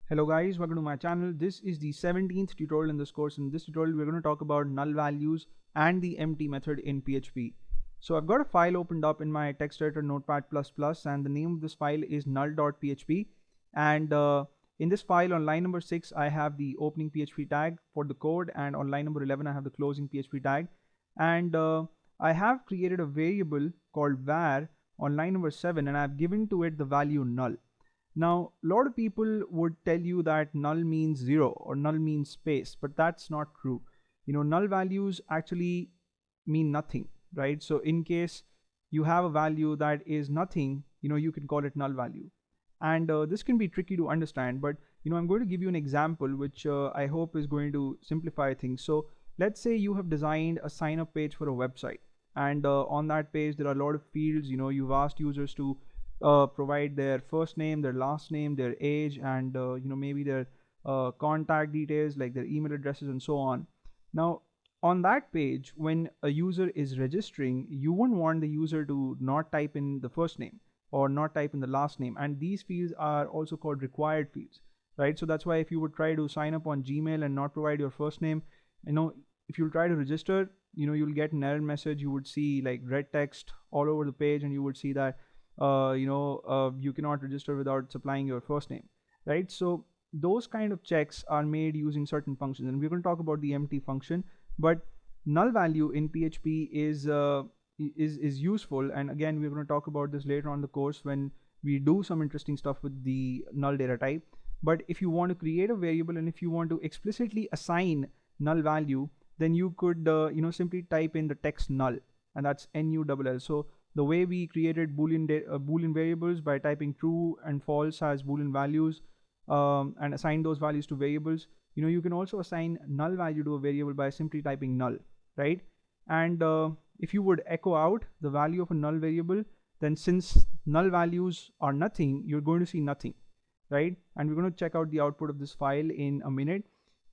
Hello guys, welcome to my channel. This is the 17th tutorial in this course. In this tutorial, we're going to talk about null values and the empty method in PHP. So I've got a file opened up in my text editor Notepad++, and the name of this file is null.php. And in this file on line number 6, I have the opening PHP tag for the code, and on line number 11, I have the closing PHP tag. And I have created a variable called var on line number 7, and I've given to it the value null. Now, a lot of people would tell you that null means 0 or null means space, but that's not true. Null values actually mean nothing, right? So in case you have a value that is nothing, you can call it null value. And this can be tricky to understand, but I'm going to give you an example which I hope is going to simplify things. So let's say you have designed a sign up page for a website, and on that page there are a lot of fields. You've asked users to provide their first name, their last name, their age, and maybe their contact details like their email addresses and so on. Now on that page, when a user is registering, you wouldn't want the user to not type in the first name or not type in the last name, and these fields are also called required fields, right? So that's why if you would try to sign up on Gmail and not provide your first name, if you try to register, you'll get an error message. You would see like red text all over the page, and you would see that you cannot register without supplying your first name, right? So those kind of checks are made using certain functions, and we're going to talk about the empty function. But null value in PHP is useful, and again we're going to talk about this later on in the course when we do some interesting stuff with the null data type. But if you want to create a variable and if you want to explicitly assign null value, then you could simply type in the text null, and that's null. So the way we created boolean variables by typing true and false as boolean values, and assign those values to variables, you can also assign null value to a variable by simply typing null, right? And if you would echo out the value of a null variable, then since null values are nothing, you're going to see nothing, right? And we're going to check out the output of this file in a minute.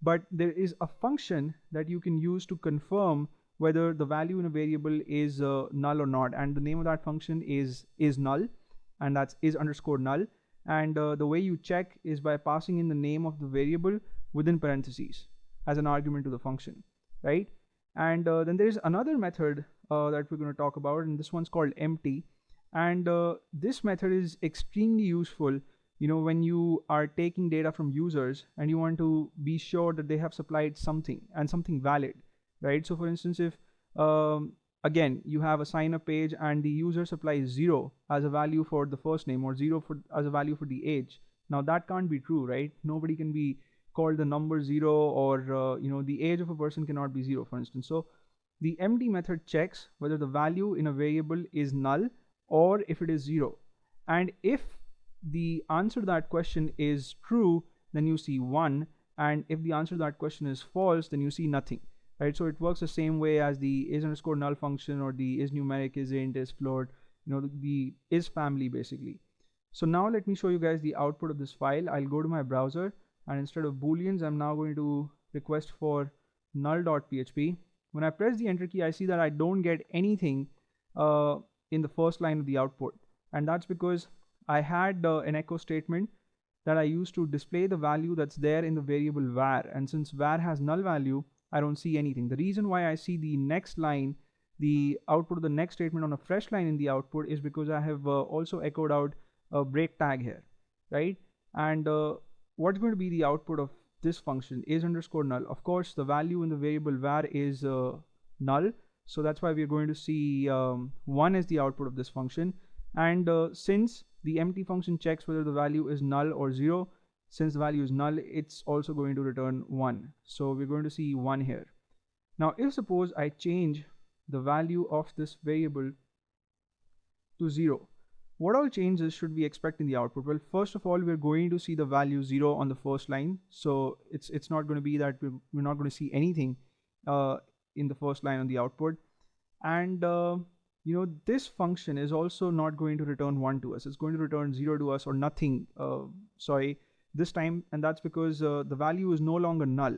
But there is a function that you can use to confirm whether the value in a variable is null or not, and the name of that function is null, and that's is_null. And the way you check is by passing in the name of the variable within parentheses as an argument to the function, right? And then there is another method that we're going to talk about, and this one's called empty. And this method is extremely useful when you are taking data from users and you want to be sure that they have supplied something and something valid, right? So for instance, if again you have a sign up page and the user supplies 0 as a value for the first name or 0 as a value for the age, now that can't be true, right? Nobody can be called the number 0, or the age of a person cannot be 0, for instance. So the empty method checks whether the value in a variable is null or if it is 0, and if the answer to that question is true, then you see 1, and if the answer to that question is false, then you see nothing, right? So it works the same way as the is_null function or the is numeric, is int, is float, the is family basically. So now let me show you guys the output of this file. I'll go to my browser, and instead of booleans, I'm now going to request for null.php. When I press the enter key, I see that I don't get anything in the first line of the output, and that's because I had an echo statement that I used to display the value that's there in the variable var, and since var has null value, I don't see anything. The reason why I see the next line, the output of the next statement on a fresh line in the output, is because I have also echoed out a break tag here, right? And what's going to be the output of this function is_null? Of course, the value in the variable var is null, so that's why we're going to see 1 as the output of this function. And since the empty function checks whether the value is null or 0, since the value is null, it's also going to return 1. So we're going to see 1 here. Now if suppose I change the value of this variable to 0, what all changes should we expect in the output? Well, first of all, we're going to see the value 0 on the first line. So it's not going to be that we're not going to see anything in the first line on the output. And this function is also not going to return 1 to us. It's going to return 0 to us, or nothing, this time, and that's because the value is no longer null.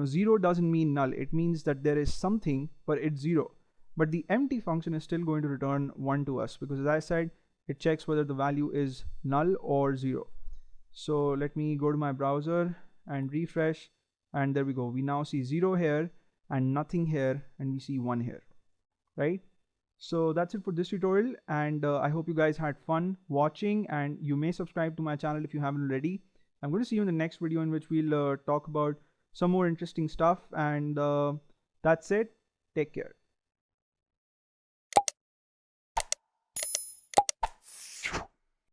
0 doesn't mean null. It means that there is something, but it's 0. But the empty function is still going to return 1 to us because, as I said, it checks whether the value is null or 0. So let me go to my browser and refresh, and there we go. We now see 0 here and nothing here, and we see 1 here, right? So that's it for this tutorial, and I hope you guys had fun watching, and you may subscribe to my channel if you haven't already. I'm going to see you in the next video, in which we'll talk about some more interesting stuff, and that's it. Take care.